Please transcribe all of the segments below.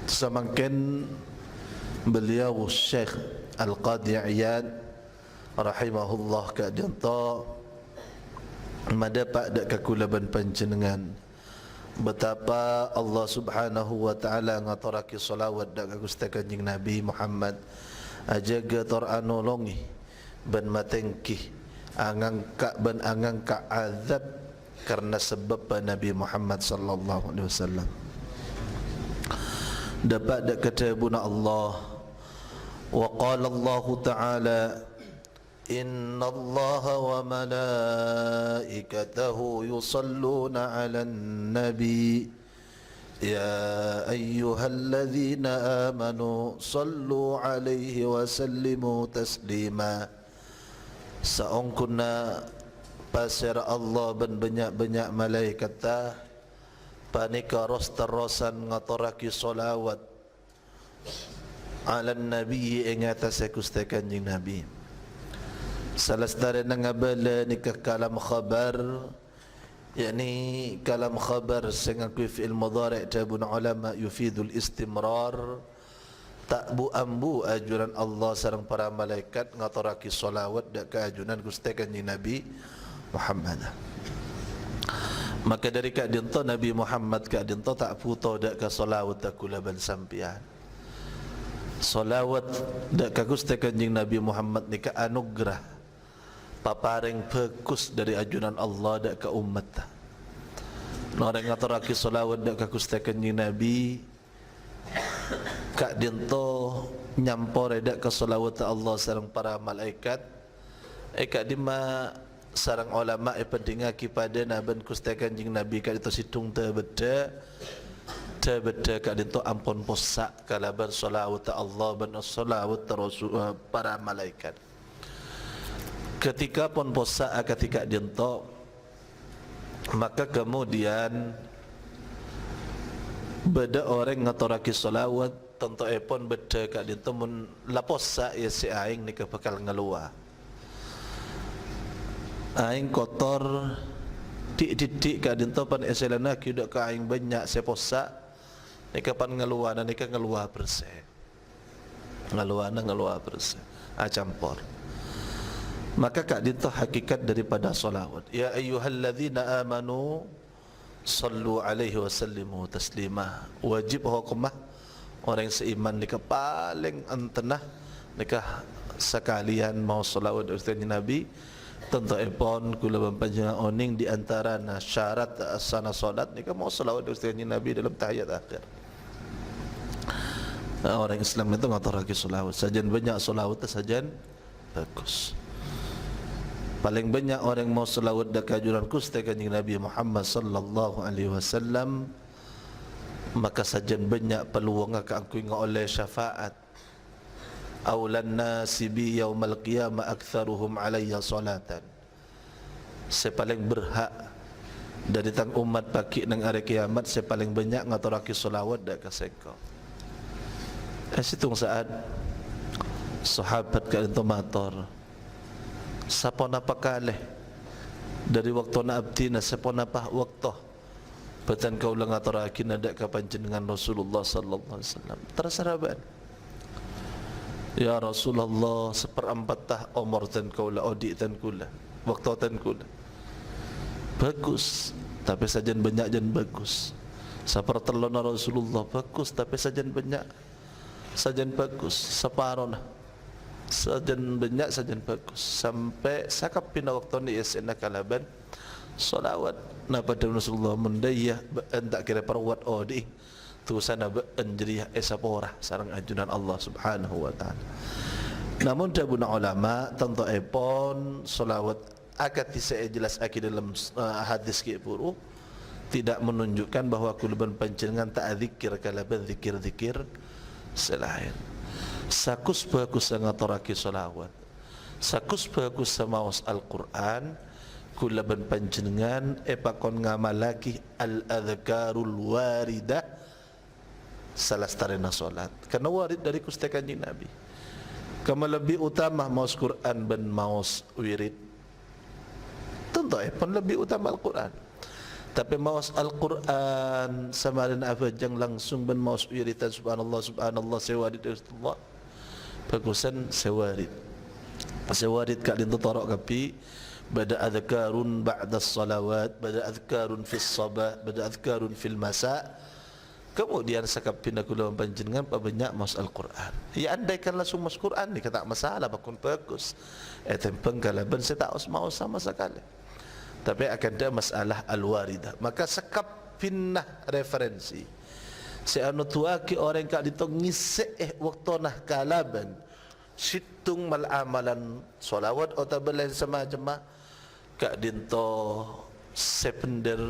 Semakin beliau Syekh Al-Qadi Iyad rahimahullah kadanta mendapat dak kekulaban panjenengan betapa Allah Subhanahu wa taala ngaturake selawat dak ka Gusti Kanjeng Nabi Muhammad ajaga tor anolongi ben matengki angangka ben angangka azab karena sebab Nabi Muhammad sallallahu alaihi wasallam. Dapat dak kata buna Allah wa qala Allah taala inna Allah wa malaikatahu yusalluna 'alan nabi ya ayyuhalladzina amanu sallu 'alaihi wa sallimu taslima. Saungkuna pasir Allah ben banyak-banyak malaikat panika ros terosan ngaturaki solawat ala nabi ing atas Gusti Kanjeng Nabi. Salah sedara ngabala nikah kalam khabar, yakni kalam khabar sing aku fi'il mudhari' tabun ulama yufidul istimrar, tak bu ambu ajuran Allah sareng para malaikat ngaturaki solawat dak keajunan Gusti Kanjeng Nabi Muhammad. Maka dari kadinto Nabi Muhammad kadinto tak puto dak ka solawat dak kulaban sampian. Solawat dak ka Gusti Kanjeng Nabi Muhammad ni ka anugerah paparing bagus dari ajunan Allah dak ka umat. Orang ngaturake solawat dak ka Gusti Kanjeng Nabi kadinto nyampore dak ka solawat Allah sareng para malaikat kadima sarang ulama pendengar kepada naban Gusti Kanjeng Nabi kat itu situng terbeda kat itu ampun posak kalaban salawat Allah dan salawat Rasul para malaikat. Ketika pun posak ketika dinto maka kemudian beda orang ngaturaki salawat tentu pun beda kat dinto mun la posak ya si aing ni bakal ngeluar aing kotor dik kadinto pan eselana kidak ka aing banyak seposa ni kapan ngeluar ni ka ngeluar bersih ngeluar bersih campur. Maka kadinto hakikat daripada solawat ya ayyuhalladzina amanu sallu alaihi wa sallimu taslima. Wajib hukumah orang yang seiman ni ka paling antenah ni ka sekalian mau solawat Ustaz Nabi. Tentu epon kula panjenengan oning di antara syarat asana salat ni mau selawat Ustaz Nabi dalam tahiyat akhir. Orang Islam itu ngaturake selawat, sajan banyak selawat sajan bagus. Paling banyak orang mau selawat dak kajuran Gusti Kanjeng Nabi Muhammad sallallahu alaihi wasallam maka sajan banyak peluang ka angku oleh syafaat. Awlan nasi bi yaumal qiyamah aktsaruhum alayya salatan. Sepaling berhak dari tang umat baki nang hari kiamat sepaling banyak ngaturake selawat dak ka seko. Situng saat sahabat ka ento matur sapona pakaleh dari waktu na abdina sapona pa waktu batan kaula ngaturake dak ka panjenengan Rasulullah sallallahu alaihi wasallam terasaraban. Ya Rasulullah seperempat tah umur tan kaula odi tan kula waktu tan kula bagus tapi sajan banyak jan bagus sapertelona Rasulullah bagus tapi sajan banyak sajan bagus separona sajan banyak sajan bagus sampai sakap pina waktu ni esena kalaban solawat na pada Rasulullah mendaya entak kira perwat odi tu sana benjeriah esapora sareng ajunan Allah Subhanahu wa taala. Namun tabuna ulama tentu epon selawat akad saya jelas akid dalam hadis ki puru tidak menunjukkan bahwa kuluban panjenengan tak zikir kalaban zikir-zikir selain. Sakus bagus ngaturake selawat. Sakus bagus samaos Al-Qur'an kuluban panjenengan epakon ngamalaki al-adzkarul waridah salah starena solat karena warid dari Gusti Kanjeng Nabi. Kamu lebih utama maus Quran ben maus wirid tentu pun lebih utama Al-Quran. Tapi maus Al-Quran sama dan apa jang langsung ben maus iritan subhanallah subhanallah sewarid Allah. Bagusan sewarid. Sewarid kak dintu tarok kapi bada adhkarun ba'da salawat, bada adhkarun fis sabah, bada adhkarun fil masa. Kemudian sakap pindah kula panjenengan pabanyak maus Al-Quran. Ya andaikan langsung maus Quran ni kata masalah bakun bagus. Tempeng kalaban saya tak maus sama sekali. Tapi akan ada masalah al-waridah. Maka sekap pinnah referensi. Si anu tuaki orang kak ditong ngise waktu nah kalaban. Situng mal amalan solawat atau belain semacam kak dinto sepender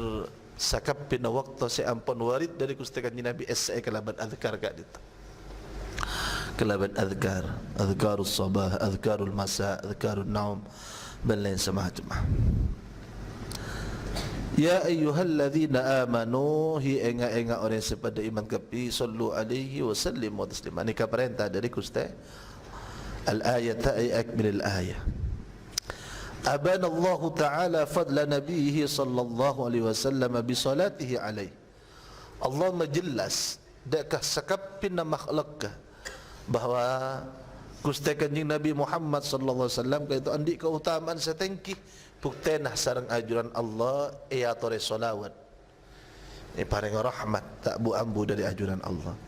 sakap pinnah waktu si ampun warid dari kustekan Nabi S.A. kalaban adhkar kak dinto. Kalaban adhkar, adhkarul sabah, adhkarul masa, adhkarul naum, belain semacam. Ya ayyuhalladzina amanu hi enga orang sepada iman kapi sallu alaihi wa sallimu taslima. Ini perintah dari Gusti. Al-ayat ay akmil al-ayah. Abana Allah Ta'ala fadla nabihi sallallahu alaihi wasallam bi salatihi alaihi. Allah majelas dakah sakapin makhluk bahwa Gusti Kanjeng Nabi Muhammad sallallahu alaihi wasallam kaitu andi keutamaan setengki buktenah sareng ajuran Allah ia tore solawat ini paling rahmat tak bu ambu dari ajuran Allah.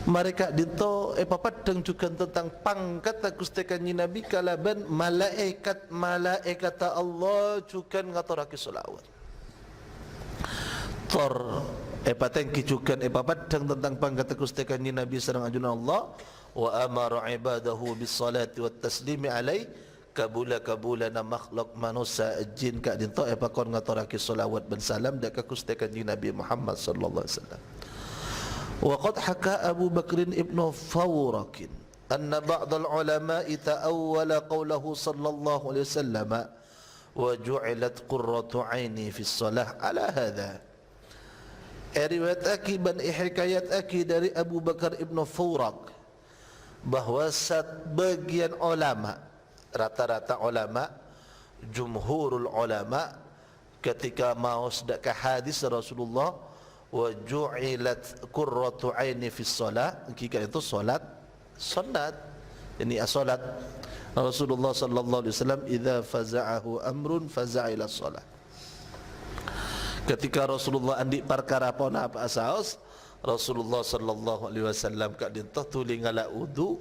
Mereka dinto papadang juga tentang pangkat Gusti Kanjeng Nabi kalaban malaikat Allah juga ngaturake solawat tor patengki juga papadang tentang pangkat Gusti Kanjeng Nabi sareng ajuran Allah wa amara ibadahu bis salati wat taslimi alaihi kabula-kabulana makhluk manusia jin kak dinto pakon ngaturake selawat ben salam dak ka Gusti Kanjeng Nabi Muhammad sallallahu alaihi wasallam. Wa qad haka Abu Bakr ibn Fawrak anna ba'd al-ulama ta'awwala qawlahu sallallahu alaihi wasallam wa ju'ilat qurratu 'aini fi shalah ala hadha. Riwayat akiban hikayat dari Abu Bakar ibn Fawrak bahwa sebagian ulama rata-rata ulama jumhurul ulama ketika mau sedekah hadis Rasulullah wa ju'ilat qurratu aini fi shalah kira itu salat sunat ini as-salat Rasulullah sallallahu alaihi wasallam idza faza'ahu amrun faza'a ila shalah ketika Rasulullah andi perkara pona apa asaos Rasulullah sallallahu alaihi wasallam kak dintoh tuli ngala wudu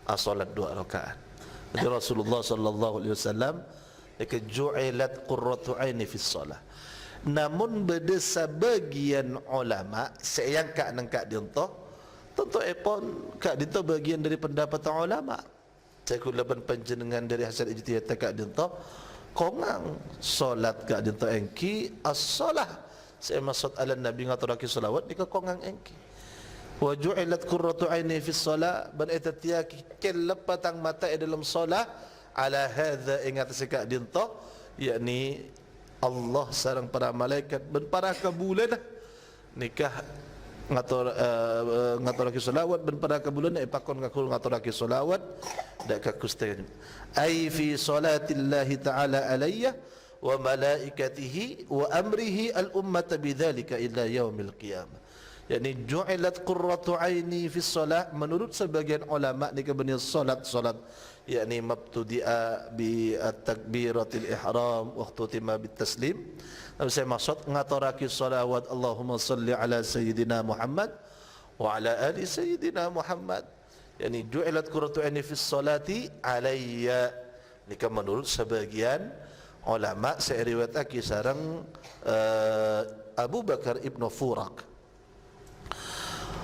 as-salat 2 rakaat. Jadi Rasulullah sallallahu alaihi wasallam ju'ilat qurratu aini fi shalah. Namun beda sebagian ulama sayang kak nang kak dinto tentu epon kak dinto bagian dari pendapat ulama. Saya kulaban panjenengan dari hasil ijtihad kak dinto kongang salat kak dinto engki as-shalah. Saya maksud ala nabi ngaturake selawat dika kongang engki. Wa ju'ilat qurratu aini fi shalah ban etatiaki kelepatang mata dalam solat ala hadza ingat sekak dinto yakni Allah sareng para malaikat ban para kabulan nikah ngaturake selawat ban para kabulan pakon ngaturake selawat dak ka Gusti ai fi salatillahi ta'ala alayya wa malaikatihi wa amrihi al ummata bidzalika ila yaumil qiyamah. yakni ju'ilat qurratu aini fi shalah menurut sebagian ulama ni kebenar salat yakni mabtudi'a bi at-takbiratil ihram wa ikhtitima bit taslim. Saya maksud ngaturake selawat Allahumma salli ala sayyidina Muhammad wa ala ali sayyidina Muhammad. yakni ju'ilat qurratu aini fi sholati alayya ni menurut sebagian ulama saya riwayatake sareng Abu Bakar ibn Furak.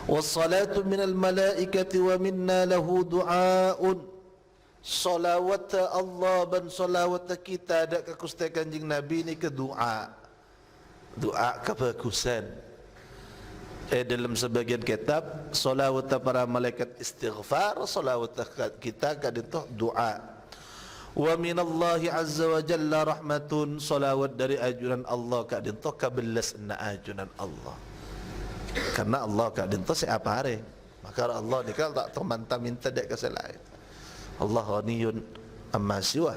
Wassalatu minal malaikati wa minna lahu du'aun. Salawat Allah dan salawat kita ada ke Gusti Kanjeng Nabi ni ke doa. Doa kebagusan. Dalam sebagian kitab salawat para malaikat istighfar, salawat kita kadang doa. Wa minallahi azza wa jalla rahmatun, salawat dari ajuran Allah kadang kabelas na ajuran Allah. Karena Allah kak dinto siapa hari maka Allah ni kalau tak termantap minta dek ke selain Allah ghaniyun amma siwa.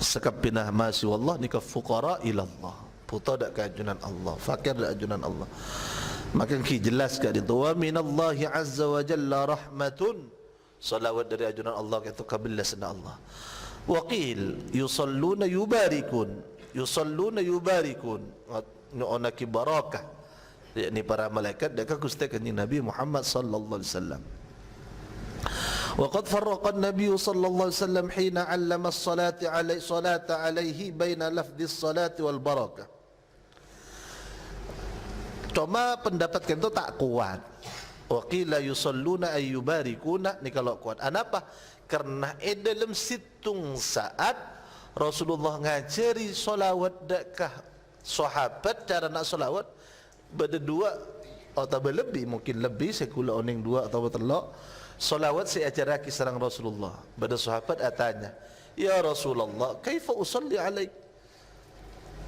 sekapinah masih wallah nikah fuqara ila Allah, puta dak ke ajunan Allah, fakir dak ajunan Allah. Maka ki jelas kat dia wa minallahi azza wa jalla rahmatun, salawat dari ajunan Allah kata kabilas Allah. Wa qil yusalluna yubarikun, yusalluna yubarikun, ona ki barakah, yakni para malaikat dak kustakan Nabi Muhammad sallallahu alaihi wasallam. وقد فرق النبي صلى الله عليه وسلم حين علم الصلاة عليه بين لفظ الصلاة والبركة. Cuma pendapat itu tak kuat. Waqila yusalluna ay yubarikuna, ni kalau kuat. Kenapa? Karena dalam situng saat Rasulullah ngajari solawat dekah sahabat cara nak solawat berdua atau lebih, mungkin lebih sekula oning dua atau telok. Solawat saya ajaraki sareng Rasulullah. Pada sahabat atanya, ya Rasulullah, kaifa usalli alaik?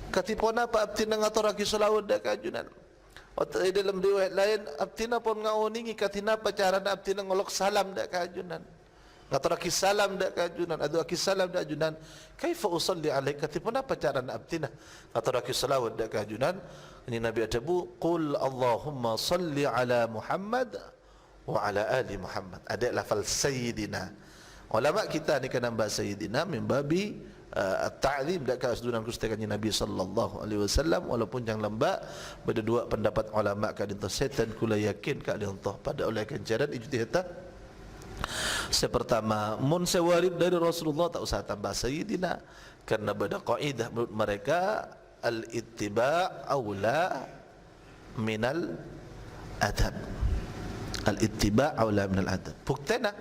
Katipona apa abtina ngaturaki solawat dak kajunan. Atau dalam riwayat lain abtina pun ngaoningi katina apa cara abtina ngolok salam dak kajunan. Ngaturaki salam dak kajunan, aduaki salam dak kajunan. Kaifa usalli alaik? Katipona apa cara abtina ngaturaki solawat dak kajunan. Ini Nabi adabu, qul Allahumma salli ala Muhammad wa ala ali Muhammad. Ada lafal sayyidina. Ulama kita ni kan nambah sayyidina min babi at-ta'zim dak kasdunan kustakan Nabi sallallahu alaihi wasallam, walaupun yang lembak berdua pendapat ulama ka dinto setan kula yakin ka dinto pada oleh kencaran ijtihad. Sepertama mun sewarid dari Rasulullah tak usah tambah sayyidina, karena pada kaidah menurut mereka al-ittiba' aula minal adab. Al-ittiba' aula minal adab. Buktena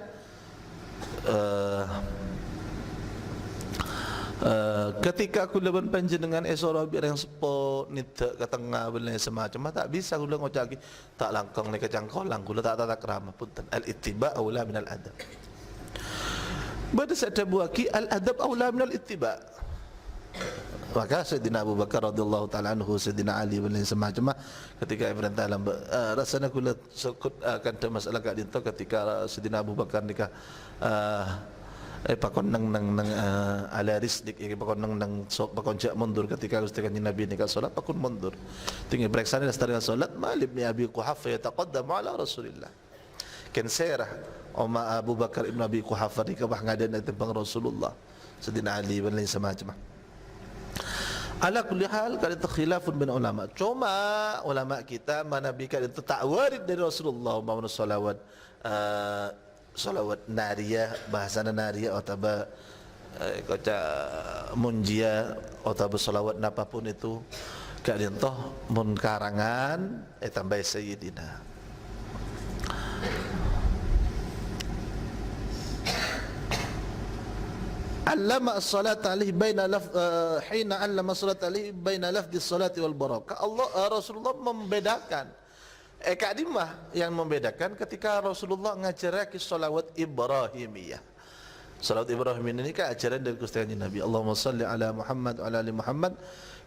ketika aku lawan panjenengan esok biar yang sepo nita ke tengah benda semacam tak bisa aku ngocaki tak langkang ni kecangkolang aku tak kerama punten. Al-ittiba' aula minal adab. Pada saat buaki al-adab aula minal ittiba'. Maka Sayyidina Abu Bakar radhiyallahu taala anhu, Sayyidina Ali bin semacam ketika perintah lambat rasanya kula sekut akan ada masalah kat dinto ketika Sayyidina Abu Bakar nikah pakon nang ala risdik pakon nang sok pakon jak mundur ketika ustaz Nabi nikah solat pakon mundur tinggi periksaan dari solat Malik bin Abi Quhafah yataqaddam ala Rasulillah kan serah Umar Abu Bakar ibn Abi Quhafah nikah ngadan tentang Rasulullah Sayyidina Ali bin semacam. Ala kulli hal kalau itu khilafun bin ulama. Cuma ulama kita menabikan itu tak warid dari Rasulullah umpama salawat salawat nariyah, bahasa nariyah atau kaca munjia atau salawat apapun itu kalian toh mun karangan tambah sayyidina. Allama as-salat alaihi baina hina allama as-salat alaihi baina lafzi as-salati wal barakah. Allah Rasulullah membedakan kadimah yang membedakan ketika Rasulullah ngajaraki salawat Ibrahimiyah. Salawat Ibrahim ini kan ajaran dari Gusti Nabi. Allahumma salli ala Muhammad wa ala ali Muhammad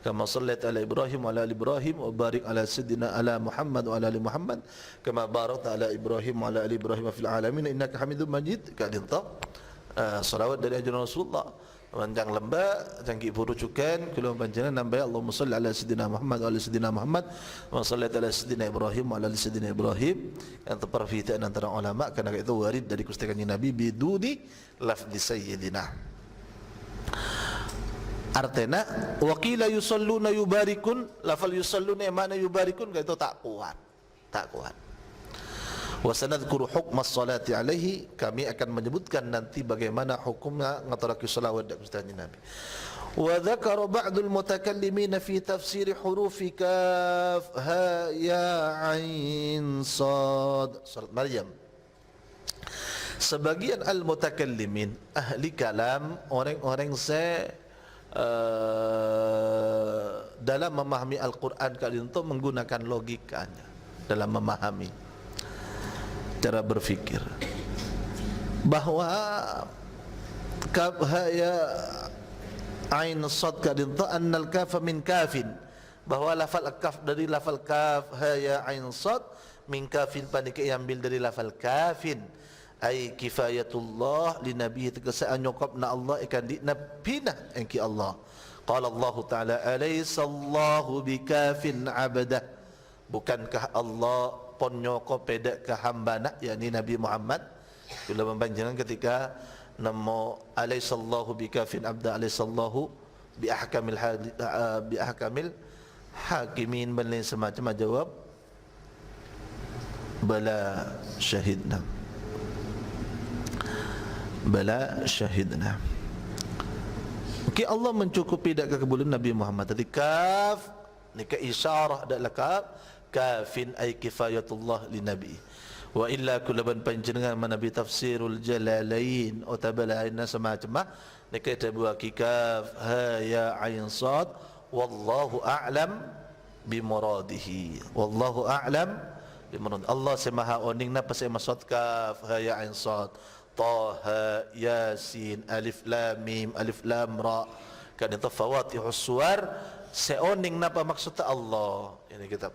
kama sallaita ala Ibrahim wa ala ali Ibrahim wa barik ala sayyidina ala Muhammad wa ala ali Muhammad kama barakta ala Ibrahim wa ala ali Ibrahim fil alamin innaka Hamidum Majid. Kadinta salawat dari ajaran Rasulullah panjang lembak jangki burujukan kalau panjangan nambah Allahumma salli ala sayyidina Muhammad wa ala sayyidina Muhammad wa salli ala sayyidina Ibrahim wa ala sayyidina Ibrahim. Yang terperfitaan antara ulama karena itu warid dari Gusti Nabi biduni lafzi sayyidina. Artinya waqila yusalluna yubarikun, lafal yusalluna mana yubarikun itu tak kuat. Wa sanadhkuru hukma as-salati alaihi, kami akan menyebutkan nanti bagaimana hukumnya ngaturaki salawat dak Gusti Nabi. Wa dzakara ba'dul mutakallimin fi tafsir hurufi kaf ha ya ain sad surat Maryam. Sebagian al-mutakallimin ahli kalam, orang-orang dalam memahami Al-Quran kalian itu menggunakan logikanya dalam memahami cara berfikir bahwa kaf ya ain sad kalian itu annal kafa min kafin, bahwa lafal kaf dari lafal kaf ha ya ain sad min kafin panik ambil dari lafal kafin ai kifayatullah li nabi tegesa nyokapna Allah ikan di nabina engki Allah. Qala Allah Ta'ala alaysa Allahu bikafin 'abdah, bukankah Allah pon nyokop pedak ke hambana yakni Nabi Muhammad. Bila mempanjangan ketika namo alaysa Allahu bikafin 'abda alaysa Allahu bi ahkamil hakimin dan lain semacam, jawab bala syahidna, bala syahidna. Okay, Allah mencukupi dak kekebulan Nabi Muhammad tadi. Kaf ni ke isyarah dak lakab kafin ay kifayatullah li nabi. Wa illa kullaban panjenengan manabi tafsirul jalalain otabalain semacam ni ke tabuaki kaf ha ya ain sad wallahu a'lam bi muradihi. Wallahu a'lam bi murad. Allah semaha oning na pasai masad kaf ha ya ain sad Taha, Yasin, Alif Lam Mim, Alif Lam Ra. Kan itu fawatihus suwar seoning napa maksudnya Allah. Ini kitab.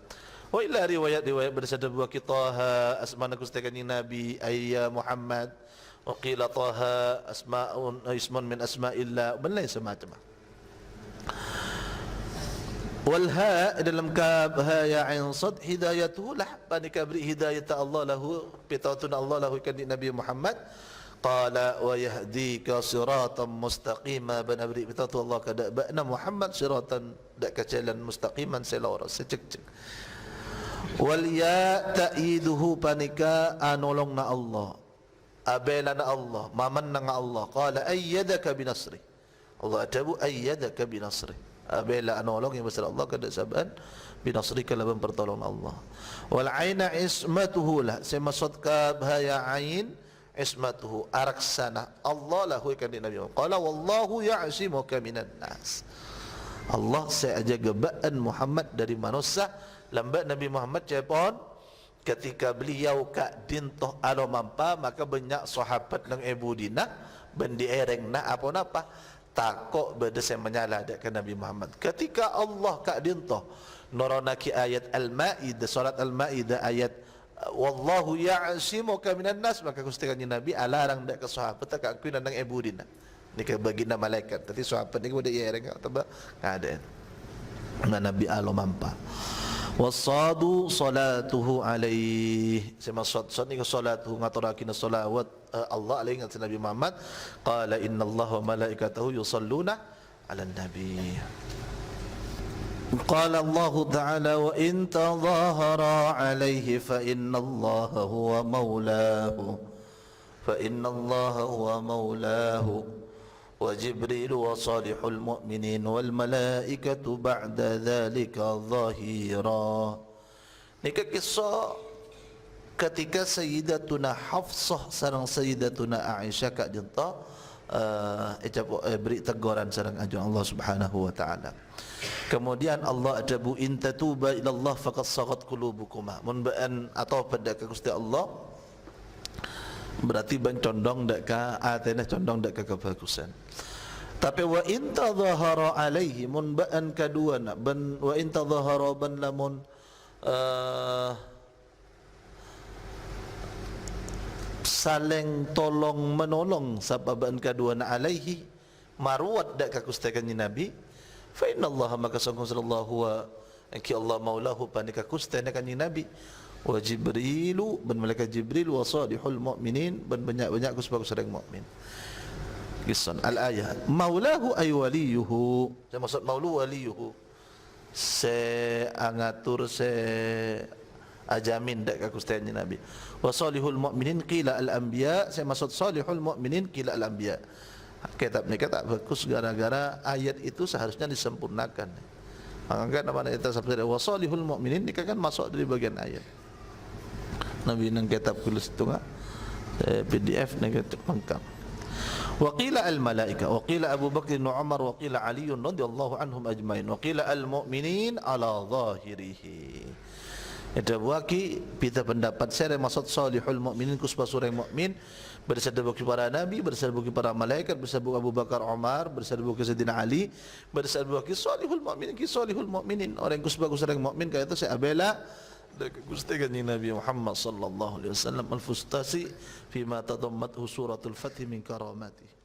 Wa illa riwayat-riwayat bersabda bahwa Taha asmana kustakani Nabi ayya Muhammad wa qila Taha asma'un ismun min asma'illah dan lain semacam. Wal ha dalam kaf ha ya ain sad hidayatuhu lah panika beri hidayah Allah lahu pitatun Allah lahu kan Nabi Muhammad. Qala wa yahdika siratan mustaqima ban abri pitatu Allah kada ba'na Muhammad siratan dak kacalan mustaqiman selora secek. Wal ya ta'iduhu panika anolongna Allah abelana Allah mamanna Allah. Qala ayyadaka binasri, Allah atabu ayyadaka binasri abela anolong yang besar Allah kada saban binasri kalaban pertolongan Allah. Wal aina ismatuhu lah semasad ka bahaya ain ismatuhu araksana Allah lahu kan Nabi Muhammad. Qala wallahu ya'simuka minan nas, Allah sejaga ba'an Muhammad dari manusia. Lambat Nabi Muhammad cepon ketika beliau kak dintoh alo mampa maka banyak sahabat nang Abu Dina bendi ereng na apa napa takok berdesai menyalah dekat Nabi Muhammad. Ketika Allah kak dintoh noronaki ayat Al-Maidah, surat Al-Maidah ayat wallahu ya'simuka minan nas, maka kustikannya Nabi alarang dak ke sahabat tak aku nang Abu Dina ni ke bagina malaikat. Tapi sahabat ni boleh ereng atau ada Nabi alo mampa. Wasadu salatuhu alaih, sema sad ni ke salatuhu ngatorakina salawat Allah alaihi ngat Nabi Muhammad. Qala inna Allah wa malaikatahu yusalluna ala nabi. Qala Allah Ta'ala wa in tadhahara alaihi fa inna Allah huwa maulahu fa inna Allah huwa maulahu wa Jibril wa salihul mu'minin wal malaikatu ba'da dhalika zahira. Ini kisah ketika Sayyidatuna Hafsah sarang Sayyidatuna Aisyah kak jenta beri teguran sarang ajuan Allah Subhanahu wa taala. Kemudian Allah adabu in tatuba ila Allah faqad saghat qulubukuma. Mun ba'an atau pada ke Gusti Allah berarti ban condong dak ka atena condong dak ka kebagusan. Tapi wa in tadhahara alaihi mun ba'an kadua nak ban wa in tadhahara ban lamun saling tolong menolong sababan kadua na alaihi maruat dak ka kustakannya Nabi. Fa inna Allah maka sangkun sallallahu wa anki Allah maulahu panika kustakannya Nabi. Wa Jibrilu ban malaikat Jibril wa salihul mu'minin ban banyak-banyak sebagai seorang mukmin. Kisah al-ayat maulahu ay waliyuhu, maksud maulu waliyuhu se angatur se ajamin dak ka kustakannya Nabi. Wa salihul mu'minin qila al-anbiya, saya maksud salihul mu'minin qila al-anbiya. Kitab ni kata bagus gara-gara ayat itu seharusnya disempurnakan. Maka nama ayat tersebut wa salihul mu'minin ni kan masuk dari bagian ayat. Nabi nang kitab tulis itu enggak PDF negatif lengkap. Wa qila al malaika wa qila Abu Bakr wa Umar wa qila Ali radhiyallahu anhum ajmain wa qila al mu'minin ala zahirihi. Itu waki kita pendapat saya maksud salihul mu'minin kusba surang mukmin bersabda bagi para nabi, bersabda bagi para malaikat, bersabda Abu Bakar Umar, bersabda bagi Sayyidina Ali, bersabda bagi salihul mu'minin ki salihul mu'minin orang kusba surang mukmin kaya itu saya abela Gusti kanjeng Nabi Muhammad sallallahu alaihi wasallam al-fustasi fima tadammathu suratul fath min karamati.